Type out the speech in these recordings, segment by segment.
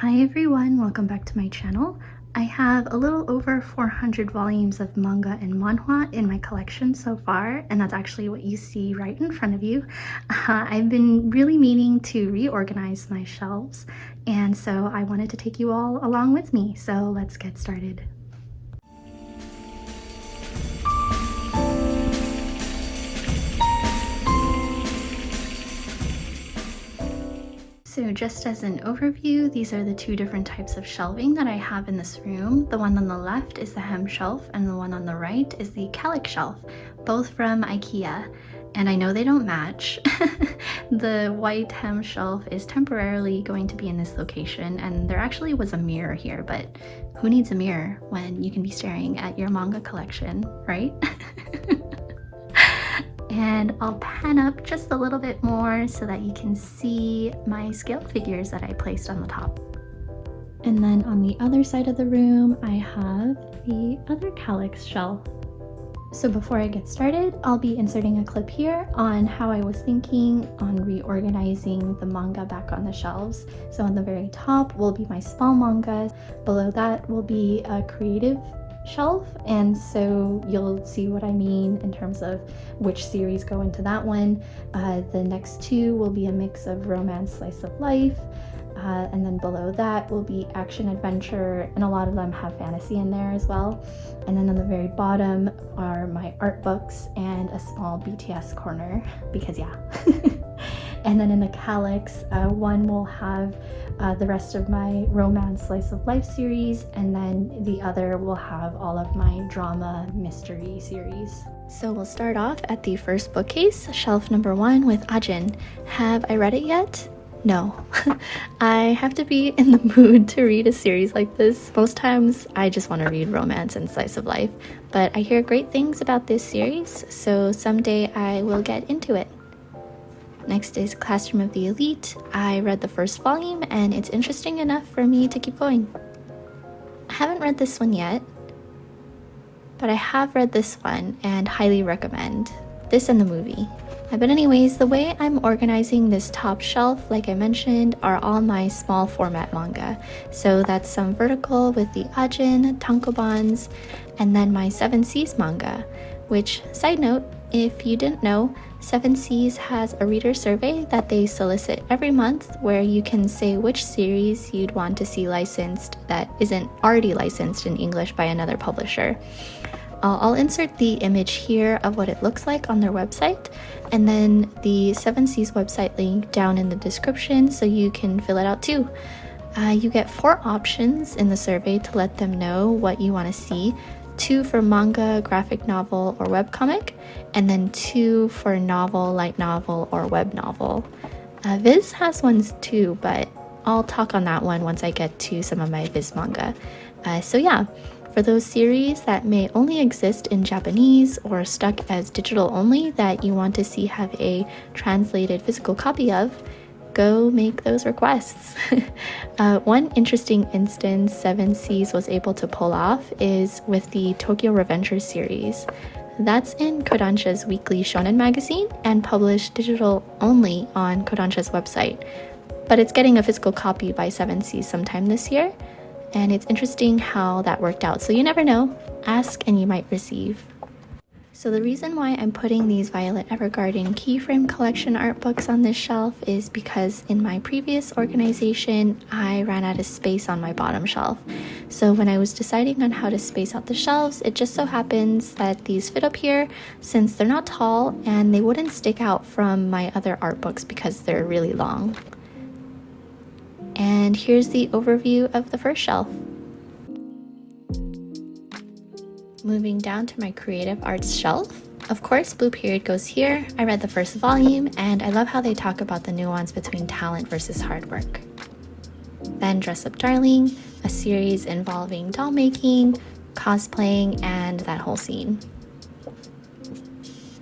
Hi everyone, welcome back to my channel. I have a little over 400 volumes of manga and manhwa in my collection so far, and that's actually what you see right in front of you. I've been really meaning to reorganize my shelves, and so I wanted to take you all along with me, so let's get started. So just as an overview, these are the two different types of shelving that I have in this room. The one on the left is the hem shelf and the one on the right is the calic shelf, both from IKEA. And I know they don't match. The white hem shelf is temporarily going to be in this location, and there actually was a mirror here, but who needs a mirror when you can be staring at your manga collection, right? And I'll pan up just a little bit more so that you can see my scale figures that I placed on the top. And then on the other side of the room, I have the other calyx shelf. So before I get started, I'll be inserting a clip here on how I was thinking on reorganizing the manga back on the shelves. So on the very top will be my small manga, below that will be a creative shelf, and so you'll see what I mean in terms of which series go into that one. The next two will be a mix of romance, slice of life, and then below that will be action adventure, and a lot of them have fantasy in there as well. And then on the very bottom are my art books and a small BTS corner, because yeah. And then in the calyx, one will have the rest of my romance slice of life series, and then the other will have all of my drama mystery series. So we'll start off at the first bookcase, shelf number 1 with Ajin. Have I read it yet? No. I have to be in the mood to read a series like this. Most times I just want to read romance and slice of life, but I hear great things about this series, so someday I will get into it. Next is Classroom of the Elite. I read the first volume and it's interesting enough for me to keep going. I haven't read this one yet, but I have read this one and highly recommend. This and the movie. But anyways, the way I'm organizing this top shelf, like I mentioned, are all my small format manga. So that's some vertical with the Ajin, tankobons, and then my 7 Seas manga, which, side note, if you didn't know, 7 Seas has a reader survey that they solicit every month where you can say which series you'd want to see licensed that isn't already licensed in English by another publisher. I'll insert the image here of what it looks like on their website, and then the 7 Seas website link down in the description so you can fill it out too. You get 4 options in the survey to let them know what you want to see. 2 for manga, graphic novel, or webcomic, and then 2 for novel, light novel, or web novel. Viz has ones too, but I'll talk on that one once I get to some of my Viz manga. So yeah, for those series that may only exist in Japanese or stuck as digital only that you want to see have a translated physical copy of, go make those requests. One interesting instance 7 Seas was able to pull off is with the Tokyo Revengers series. That's in Kodansha's weekly shonen magazine and published digital only on Kodansha's website. But it's getting a physical copy by 7 Seas sometime this year, and it's interesting how that worked out. So you never know, ask and you might receive. So the reason why I'm putting these Violet Evergarden keyframe collection art books on this shelf is because in my previous organization, I ran out of space on my bottom shelf. So when I was deciding on how to space out the shelves, it just so happens that these fit up here since they're not tall and they wouldn't stick out from my other art books because they're really long. And here's the overview of the first shelf. Moving down to my creative arts shelf, of course Blue Period goes here. I read the first volume and I love how they talk about the nuance between talent versus hard work. Then Dress Up Darling, a series involving doll making, cosplaying, and that whole scene.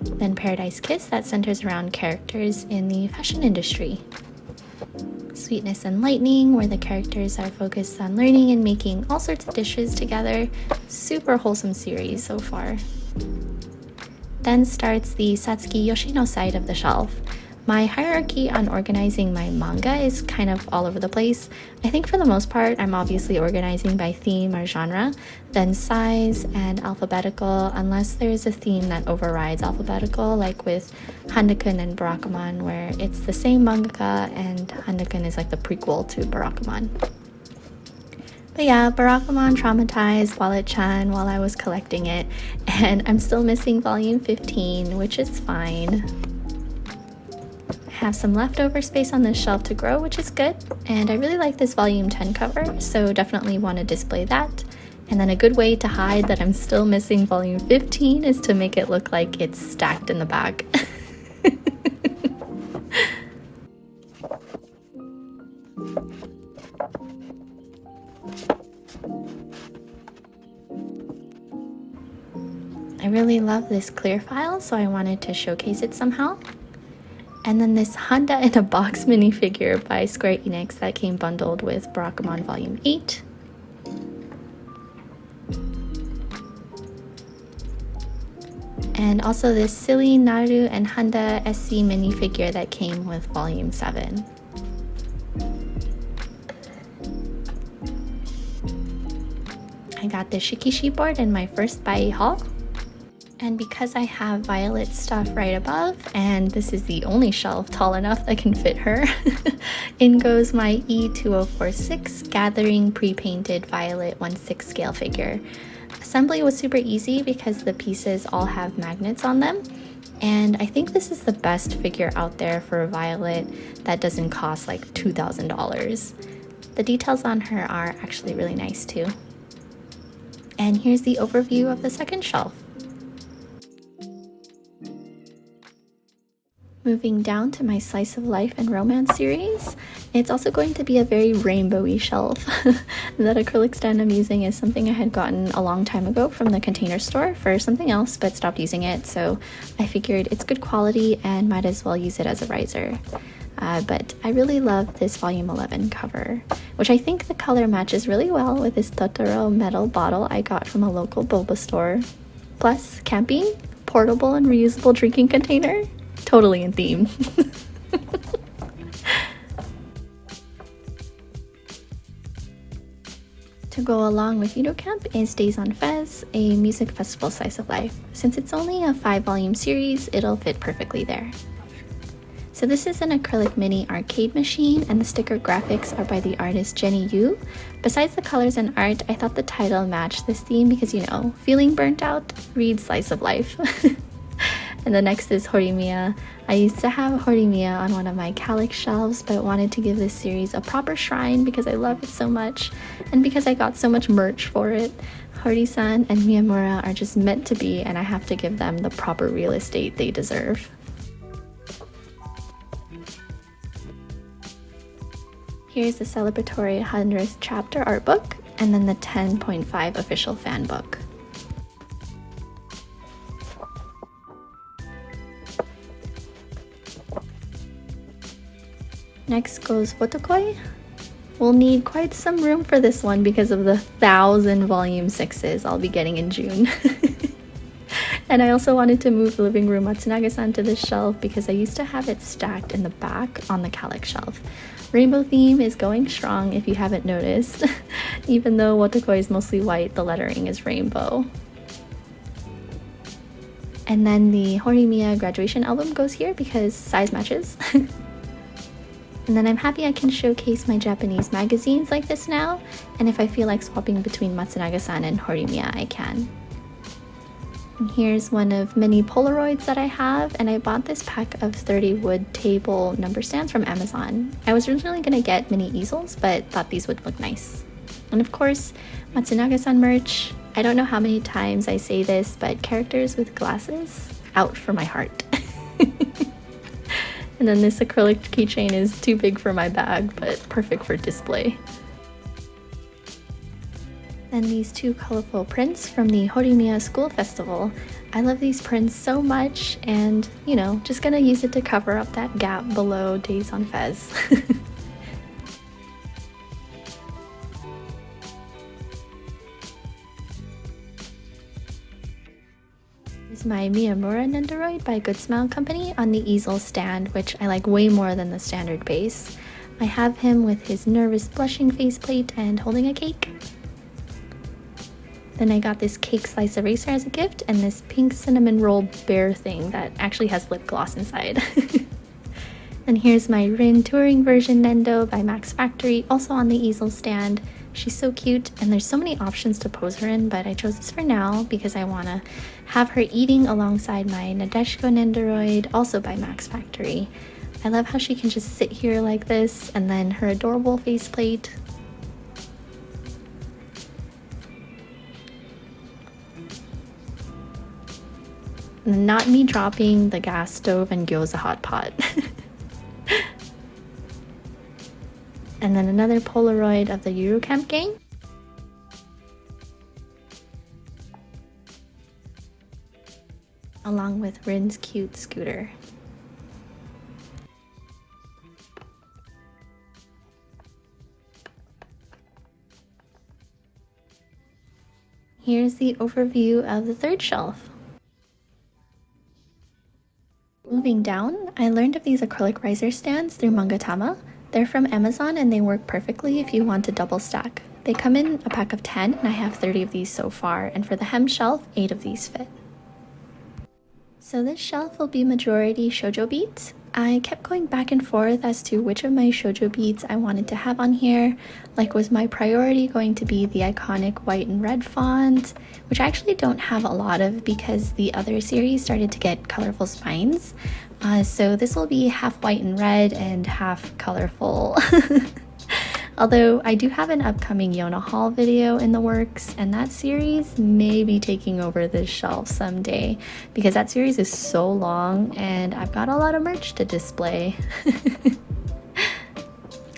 Then Paradise Kiss, that centers around characters in the fashion industry. Sweetness and Lightning, where the characters are focused on learning and making all sorts of dishes together. Super wholesome series so far. Then starts the Satsuki Yoshino side of the shelf. My hierarchy on organizing my manga is kind of all over the place. I think for the most part, I'm obviously organizing by theme or genre, then size and alphabetical, unless there's a theme that overrides alphabetical, like with hanako-kun and Barakamon, where it's the same mangaka and hanako-kun is like the prequel to Barakamon. But yeah, Barakamon traumatized Wallet-chan while I was collecting it, and I'm still missing volume 15, which is fine. I have some leftover space on this shelf to grow, which is good, and I really like this volume 10 cover, so definitely want to display that. And then a good way to hide that I'm still missing volume 15 is to make it look like it's stacked in the back. I really love this clear file, so I wanted to showcase it somehow. And then this Honda in a Box minifigure by Square Enix that came bundled with Barakamon Volume 8. And also this silly Naru and Honda SC minifigure that came with Volume 7. I got the Shikishi board in my first Bai haul. And because I have Violet stuff right above, and this is the only shelf tall enough that can fit her, in goes my E2046 Gathering pre-painted Violet 1/6 scale figure. Assembly was super easy because the pieces all have magnets on them, and I think this is the best figure out there for Violet that doesn't cost like $2,000. The details on her are actually really nice too. And here's the overview of the second shelf. Moving down to my Slice of Life and Romance series, it's also going to be a very rainbowy shelf. That acrylic stand I'm using is something I had gotten a long time ago from the Container Store for something else but stopped using it, so I figured it's good quality and might as well use it as a riser. But I really love this volume 11 cover, which I think the color matches really well with this Totoro metal bottle I got from a local boba store. Plus, camping, portable and reusable drinking container. Totally in theme. To go along with Udo Camp is Days on Fez, a music festival slice of life. Since it's only a 5-volume series, it'll fit perfectly there. So this is an acrylic mini arcade machine, and the sticker graphics are by the artist Jenny Yu. Besides the colors and art, I thought the title matched this theme because, you know, feeling burnt out? Read Slice of Life. And the next is Horimiya. I used to have Horimiya on one of my Calyx shelves, but wanted to give this series a proper shrine because I love it so much, and because I got so much merch for it. Hori-san and Miyamura are just meant to be, and I have to give them the proper real estate they deserve. Here's the celebratory 100th chapter art book, and then the 10.5 official fan book. Next goes Wotokoi. We'll need quite some room for this one because of the 1,000 volume 6s I'll be getting in June. And I also wanted to move Living Room Matsunaga-san to this shelf because I used to have it stacked in the back on the Calyx shelf. Rainbow theme is going strong if you haven't noticed. Even though Wotokoi is mostly white, the lettering is rainbow. And then the Horimiya graduation album goes here because size matches. And then I'm happy I can showcase my Japanese magazines like this now, and if I feel like swapping between Matsunaga-san and Horimiya, I can. And here's one of many Polaroids that I have, and I bought this pack of 30 wood table number stands from Amazon. I was originally going to get mini easels, but thought these would look nice. And of course, Matsunaga-san merch. I don't know how many times I say this, but characters with glasses, out for my heart. And then this acrylic keychain is too big for my bag, but perfect for display. Then these two colorful prints from the Horimiya School Festival. I love these prints so much, and, you know, just gonna use it to cover up that gap below Days on Fez. Here's my Miyamura Nendoroid by Good Smile Company on the easel stand, which I like way more than the standard base. I have him with his nervous blushing faceplate and holding a cake. Then I got this cake slice eraser as a gift and this pink cinnamon roll bear thing that actually has lip gloss inside. And here's my Rin touring version Nendo by Max Factory, also on the easel stand. She's so cute and there's so many options to pose her in, but I chose this for now because I want to have her eating alongside my Nadeshiko Nendoroid, also by Max Factory. I love how she can just sit here like this, and then her adorable faceplate. Not me dropping the gas stove and gyoza hot pot. And then another Polaroid of the Yuru Camp gang. Along with Rin's cute scooter. Here's the overview of the third shelf. Moving down, I learned of these acrylic riser stands through Mangatama. They're from Amazon and they work perfectly if you want to double stack. They come in a pack of 10 and I have 30 of these so far, and for the hem shelf, 8 of these fit. So this shelf will be majority shoujo beads. I kept going back and forth as to which of my shoujo beads I wanted to have on here. Like, was my priority going to be the iconic white and red font, which I actually don't have a lot of because the other series started to get colorful spines. So this will be half white and red and half colorful. Although I do have an upcoming Yona haul video in the works, and that series may be taking over this shelf someday because that series is so long and I've got a lot of merch to display.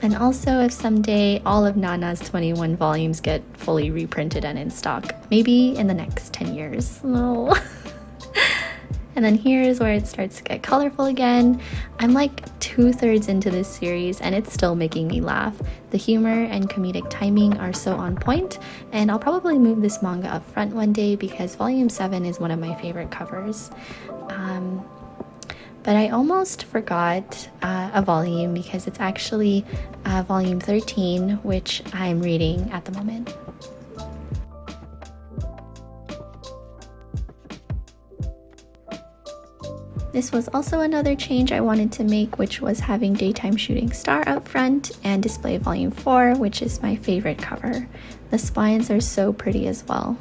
And also, if someday all of Nana's 21 volumes get fully reprinted and in stock, maybe in the next 10 years. Oh. And then here's where it starts to get colorful again. I'm like 2/3 into this series and it's still making me laugh. The humor and comedic timing are so on point, and I'll probably move this manga up front one day because volume 7 is one of my favorite covers. But I almost forgot a volume because it's actually volume 13, which I'm reading at the moment. This was also another change I wanted to make, which was having Daytime Shooting Star up front and display volume 4, which is my favorite cover. The spines are so pretty as well.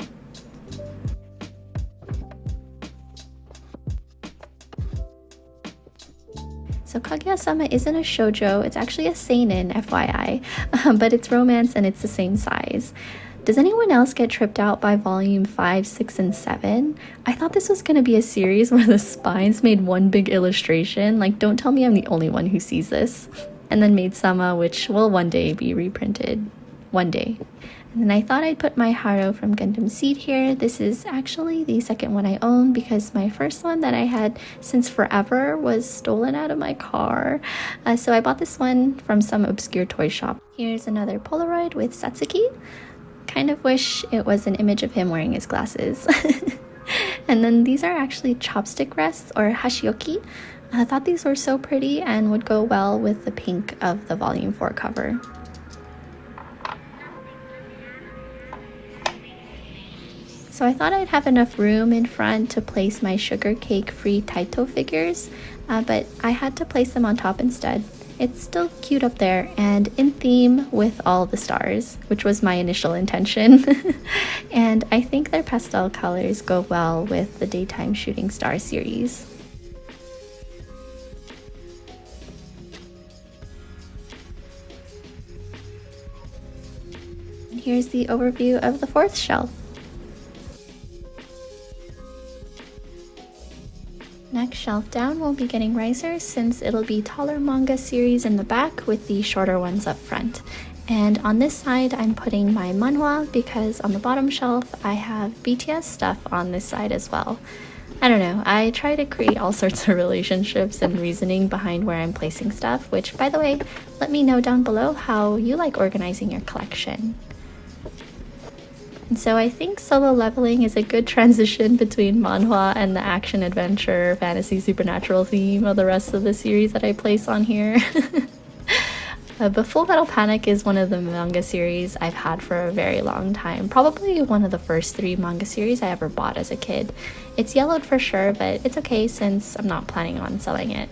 So Kaguya-sama isn't a shoujo, it's actually a seinen, FYI, but it's romance and it's the same size. Does anyone else get tripped out by volume 5, 6, and 7? I thought this was going to be a series where the spines made one big illustration. Like, don't tell me I'm the only one who sees this. And then Maid-sama, which will one day be reprinted. One day. And then I thought I'd put my Haro from Gundam Seed here. This is actually the second one I own because my first one that I had since forever was stolen out of my car. So I bought this one from some obscure toy shop. Here's another Polaroid with Satsuki. Kind of wish it was an image of him wearing his glasses. And then these are actually chopstick rests, or hashioki. I thought these were so pretty and would go well with the pink of the volume 4 cover. So I thought I'd have enough room in front to place my sugar cake free Taito figures, but I had to place them on top instead. It's still cute up there and in theme with all the stars, which was my initial intention. And I think their pastel colors go well with the Daytime Shooting Star series. And here's the overview of the fourth shelf. Next shelf down, we'll be getting risers since it'll be taller manga series in the back with the shorter ones up front. And on this side, I'm putting my manhwa because on the bottom shelf, I have BTS stuff on this side as well. I don't know, I try to create all sorts of relationships and reasoning behind where I'm placing stuff, which, by the way, let me know down below how you like organizing your collection. And so I think Solo Leveling is a good transition between manhwa and the action adventure fantasy supernatural theme of the rest of the series that I place on here. But Full Metal Panic is one of the manga series I've had for a very long time. Probably one of the first 3 manga series I ever bought as a kid. It's yellowed for sure, but it's okay since I'm not planning on selling it.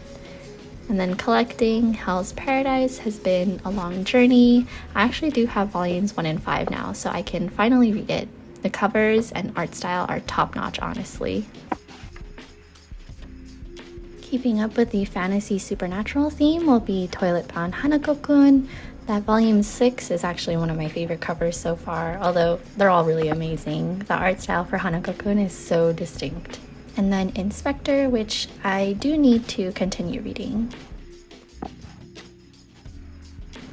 And then collecting Hell's Paradise has been a long journey. I actually do have volumes 1 and 5 now, so I can finally read it. The covers and art style are top-notch, honestly. Keeping up with the fantasy supernatural theme will be Toilet Bound Hanako-kun. That volume 6 is actually one of my favorite covers so far, although they're all really amazing. The art style for Hanako-kun is so distinct. And then Inspector, which I do need to continue reading.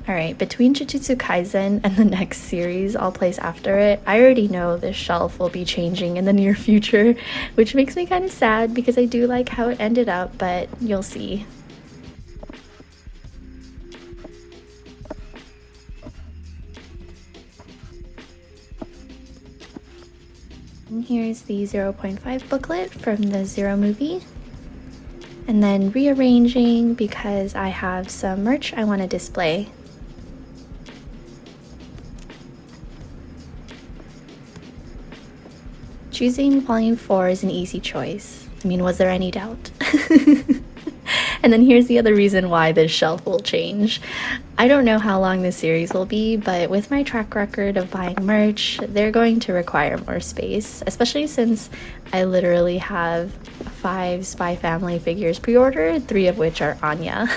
Alright, between Jujutsu Kaisen and the next series I'll place after it, I already know this shelf will be changing in the near future, which makes me kind of sad because I do like how it ended up, but you'll see. And here's the 0.5 booklet from the Zero movie. And then rearranging because I have some merch I want to display. Choosing volume 4 is an easy choice. I mean, was there any doubt? And then here's the other reason why this shelf will change. I don't know how long this series will be, but with my track record of buying merch, they're going to require more space, especially since I literally have 5 Spy Family figures pre-ordered, 3 of which are Anya.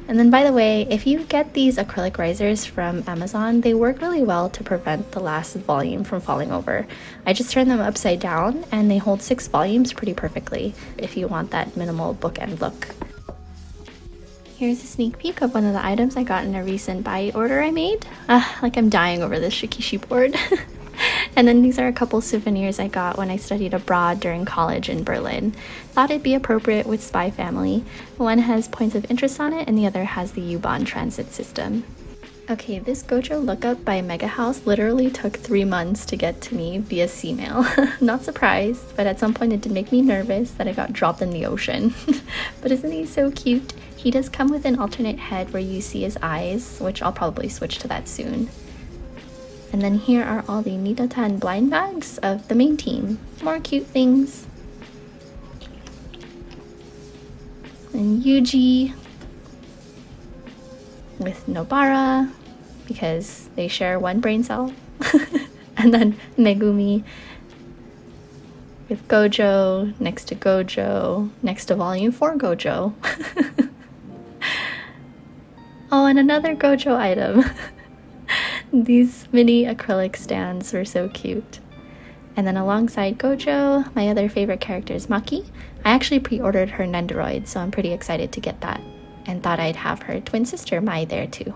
And then, by the way, if you get these acrylic risers from Amazon, they work really well to prevent the last volume from falling over. I just turn them upside down and they hold 6 volumes pretty perfectly if you want that minimal bookend look. Here's a sneak peek of one of the items I got in a recent buy order I made. Like I'm dying over this Shikishi board. And then these are a couple souvenirs I got when I studied abroad during college in Berlin. Thought it'd be appropriate with Spy Family. One has points of interest on it and the other has the U-Bahn transit system. Okay, this Gojo lookup by Mega House literally took 3 months to get to me via C-mail. Not surprised, but at some point it did make me nervous that it got dropped in the ocean. But isn't he so cute? He does come with an alternate head where you see his eyes, which I'll probably switch to that soon. And then here are all the Nidatan blind bags of the main team. More cute things. And Yuji with Nobara, because they share one brain cell. And then Megumi with Gojo, next to Gojo, next to Volume 4 Gojo. Oh, and another Gojo item. These mini acrylic stands were so cute. And then alongside Gojo, my other favorite character is Maki. I actually pre-ordered her Nendoroid, so I'm pretty excited to get that. And thought I'd have her twin sister Mai there too.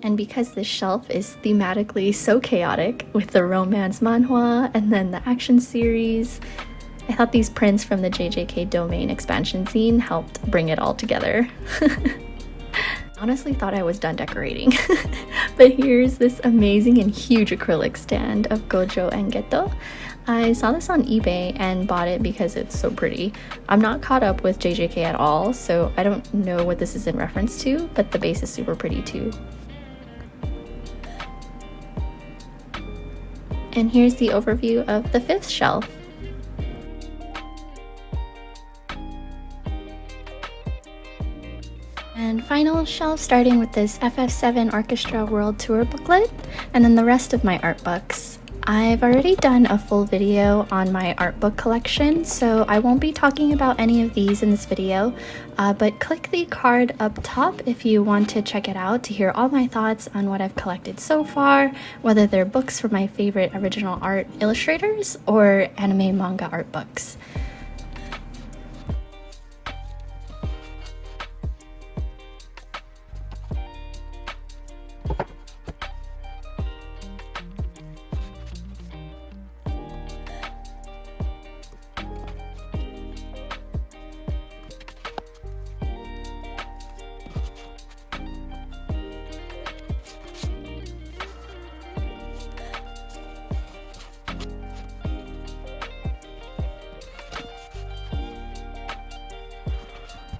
And because this shelf is thematically so chaotic, with the romance manhwa and then the action series, I thought these prints from the JJK Domain expansion scene helped bring it all together. Honestly thought I was done decorating. But here's this amazing and huge acrylic stand of Gojo and Geto. I saw this on eBay and bought it because it's so pretty. I'm not caught up with JJK at all, so I don't know what this is in reference to, but the base is super pretty too. And here's the overview of the 5th shelf. And final shelf, starting with this FF7 Orchestra World Tour booklet, and then the rest of my art books. I've already done a full video on my art book collection, so I won't be talking about any of these in this video, but click the card up top if you want to check it out to hear all my thoughts on what I've collected so far, whether they're books from my favorite original art illustrators or anime manga art books.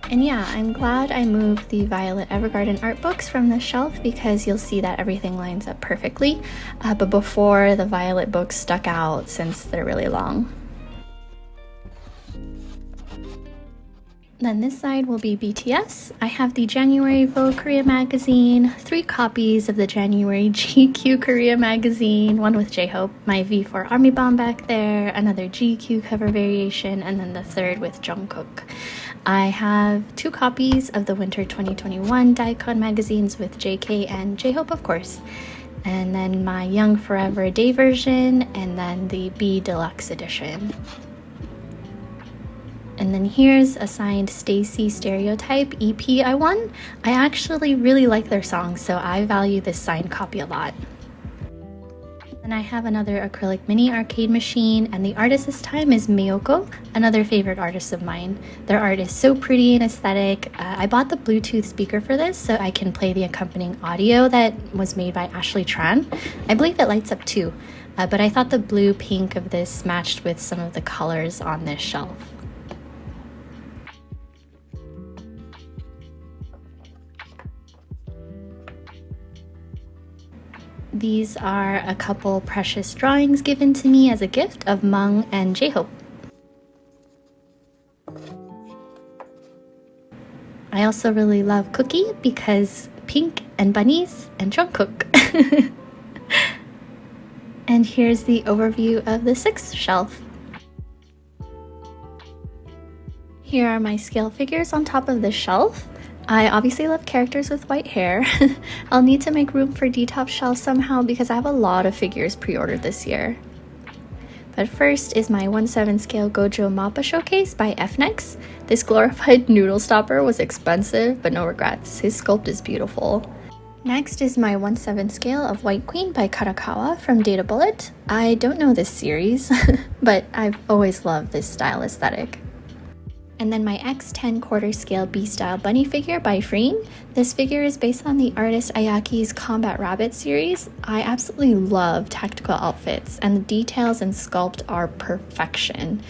And yeah, I'm glad I moved the Violet Evergarden art books from the shelf because you'll see that everything lines up perfectly. But before, the Violet books stuck out since they're really long. Then this side will be BTS. I have the January Vogue Korea magazine, 3 copies of the January GQ Korea magazine, one with J-Hope, my V4 Army Bomb back there, another GQ cover variation, and then the 3rd with Jungkook. I have 2 copies of the Winter 2021 Daikon magazines with JK and J-Hope, of course. And then my Young Forever Day version, and then the B Deluxe edition. And then here's a signed Stacy Stereotype EP I won. I actually really like their songs, so I value this signed copy a lot. Then I have another acrylic mini arcade machine, and the artist this time is Miyoko, another favorite artist of mine. Their art is so pretty and aesthetic. I bought the Bluetooth speaker for this so I can play the accompanying audio that was made by Ashley Tran. I believe it lights up too, but I thought the blue pink of this matched with some of the colors on this shelf. These are a couple precious drawings given to me as a gift of Mung and J-Hope. I also really love Cookie because pink and bunnies and Jungkook. And here's the overview of the 6th shelf. Here are my scale figures on top of the shelf. I obviously love characters with white hair. I'll need to make room for D-top shelves somehow because I have a lot of figures pre-ordered this year. But first is my 1/7 scale Gojo Mappa showcase by FNEX. This glorified noodle stopper was expensive, but no regrets. His sculpt is beautiful. Next is my 1/7 scale of White Queen by Karakawa from Data Bullet. I don't know this series, but I've always loved this style aesthetic. And then my X10 quarter scale B-style bunny figure by Freen. This figure is based on the artist Ayaki's Combat Rabbit series. I absolutely love tactical outfits, and the details and sculpt are perfection.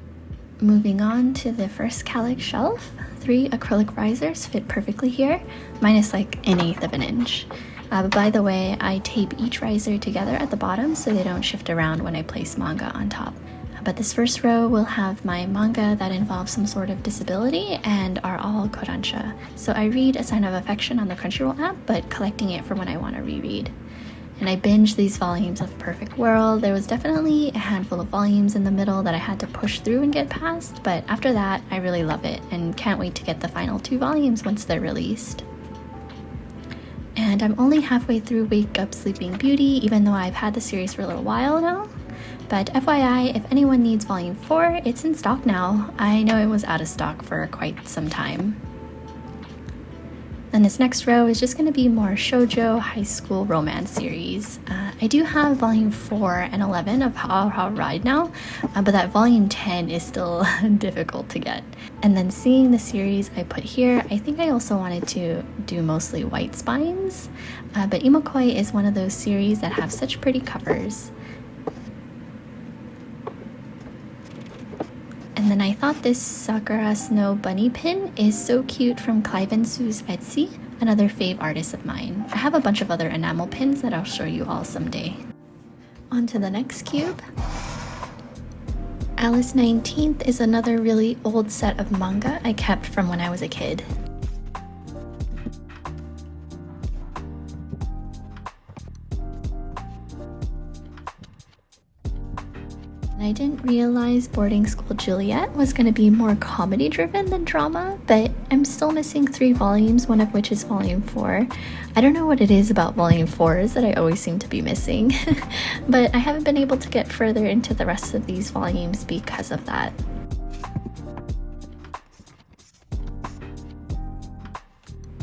Moving on to the first Calyx shelf. 3 acrylic risers fit perfectly here, minus like 1/8 of an inch. But by the way, I tape each riser together at the bottom so they don't shift around when I place manga on top. But this first row will have my manga that involve some sort of disability and are all kodansha. So I read A Sign of Affection on the Crunchyroll app, but collecting it for when I want to reread. And I binged these volumes of Perfect World. There was definitely a handful of volumes in the middle that I had to push through and get past, but after that, I really love it and can't wait to get the final 2 volumes once they're released. And I'm only halfway through Wake Up Sleeping Beauty, even though I've had the series for a little while now. But FYI, if anyone needs volume 4, it's in stock now. I know it was out of stock for quite some time. Then this next row is just going to be more shoujo high school romance series. I do have volume 4 and 11 of How Ride now, but that volume 10 is still difficult to get. And then seeing the series I put here, I think I also wanted to do mostly white spines, but Imokoi is one of those series that have such pretty covers. And then I thought this Sakura Snow bunny pin is so cute from Clive and Sue's Etsy, another fave artist of mine. I have a bunch of other enamel pins that I'll show you all someday. On to the next cube. Alice 19th is another really old set of manga I kept from when I was a kid. I didn't realize Boarding School Juliet was going to be more comedy driven than drama, but I'm still missing 3 volumes, one of which is volume 4. I don't know what it is about volume 4s that I always seem to be missing, but I haven't been able to get further into the rest of these volumes because of that.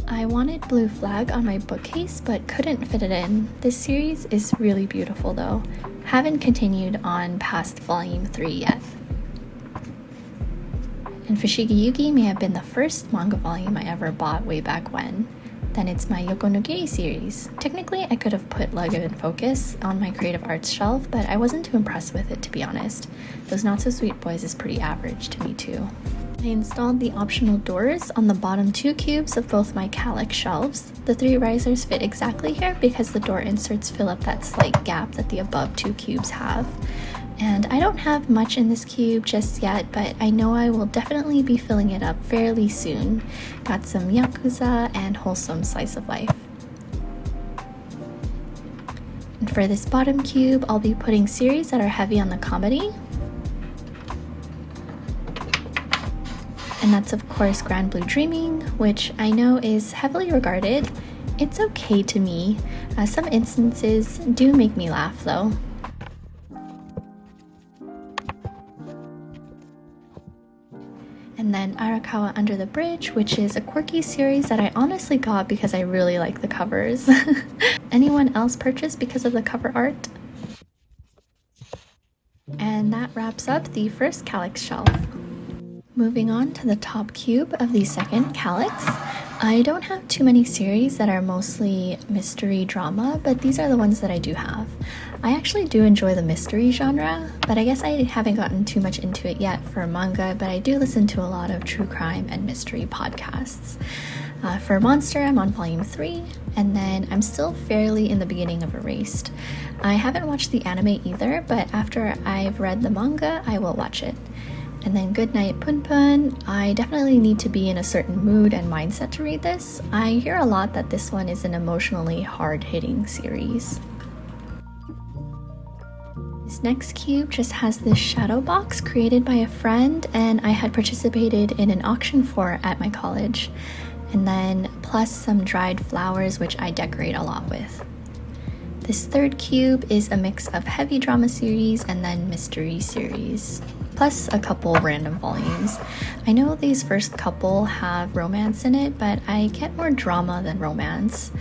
I wanted Blue Flag on my bookcase but couldn't fit it in. This series is really beautiful though. Haven't continued on past volume 3 yet. And Fushigi Yugi may have been the first manga volume I ever bought way back when. Then it's my Yoko no Gei series. Technically I could have put Love and Focus on my creative arts shelf, but I wasn't too impressed with it to be honest. Those Not So Sweet Boys is pretty average to me too. I installed the optional doors on the bottom 2 cubes of both my Calyx shelves. The 3 risers fit exactly here because the door inserts fill up that slight gap that the above 2 cubes have. And I don't have much in this cube just yet, but I know I will definitely be filling it up fairly soon. Got some Yakuza and wholesome slice of life. And for this bottom cube, I'll be putting series that are heavy on the comedy. And that's of course Grand Blue Dreaming, which I know is heavily regarded. It's okay to me. Some instances do make me laugh though. And then Arakawa Under the Bridge, which is a quirky series that I honestly got because I really like the covers. Anyone else purchased because of the cover art? And that wraps up the first Calyx shelf. Moving on to the top cube of the second Calyx. I don't have too many series that are mostly mystery drama, but these are the ones that I do have. I actually do enjoy the mystery genre, but I guess I haven't gotten too much into it yet for manga, but I do listen to a lot of true crime and mystery podcasts. For Monster, I'm on volume 3, and then I'm still fairly in the beginning of Erased. I haven't watched the anime either, but after I've read the manga, I will watch it. And then Goodnight Punpun, I definitely need to be in a certain mood and mindset to read this. I hear a lot that this one is an emotionally hard-hitting series. This next cube just has this shadow box created by a friend, and I had participated in an auction for at my college. And then plus some dried flowers, which I decorate a lot with. This third cube is a mix of heavy drama series and then mystery series, plus a couple random volumes. I know these first couple have romance in it, but I get more drama than romance.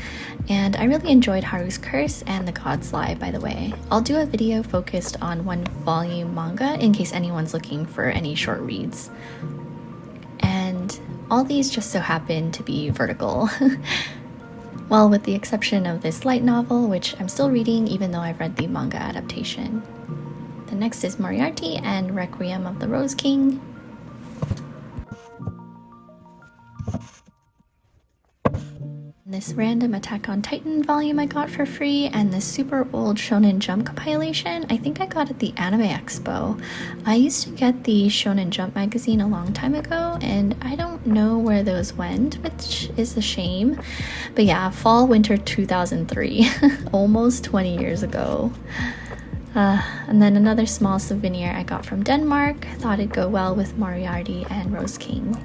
And I really enjoyed Haru's Curse and The God's Lie, by the way. I'll do a video focused on 1 volume manga in case anyone's looking for any short reads. And all these just so happen to be vertical. Well, with the exception of this light novel, which I'm still reading even though I've read the manga adaptation. The next is Moriarty and Requiem of the Rose King. This random Attack on Titan volume I got for free, and this super old Shonen Jump compilation I think I got at the Anime Expo. I used to get the Shonen Jump magazine a long time ago, and I don't know where those went, which is a shame. But yeah, fall winter 2003, almost 20 years ago. And then another small souvenir I got from Denmark. Thought it'd go well with Moriarty and Rose King.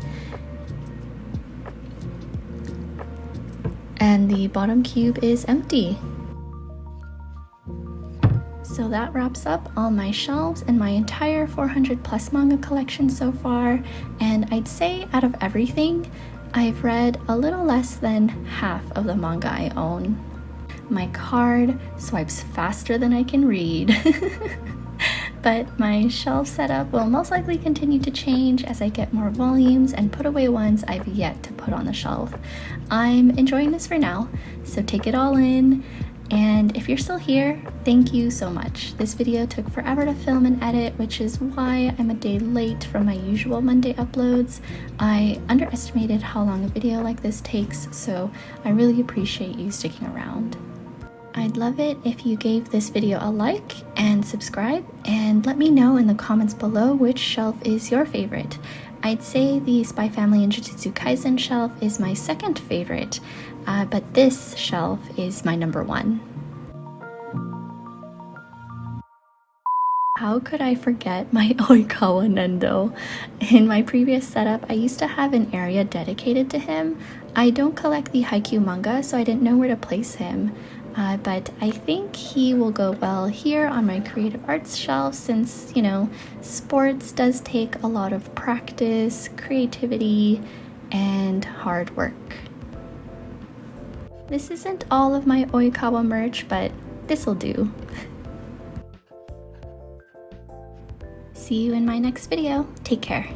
And the bottom cube is empty. So that wraps up all my shelves and my entire 400 plus manga collection so far. And I'd say out of everything, I've read a little less than half of the manga I own. My card swipes faster than I can read. But my shelf setup will most likely continue to change as I get more volumes and put away ones I've yet to put on the shelf. I'm enjoying this for now, so take it all in. And if you're still here, thank you so much. This video took forever to film and edit, which is why I'm a day late from my usual Monday uploads. I underestimated how long a video like this takes, so I really appreciate you sticking around. I'd love it if you gave this video a like and subscribe, and let me know in the comments below which shelf is your favorite. I'd say the Spy Family and Jujutsu Kaisen shelf is my second favorite, but this shelf is my number 1. How could I forget my Oikawa Nendo? In my previous setup, I used to have an area dedicated to him. I don't collect the Haikyuu manga, so I didn't know where to place him. But I think he will go well here on my creative arts shelf since, you know, sports does take a lot of practice, creativity, and hard work. This isn't all of my Oikawa merch, but this'll do. See you in my next video. Take care.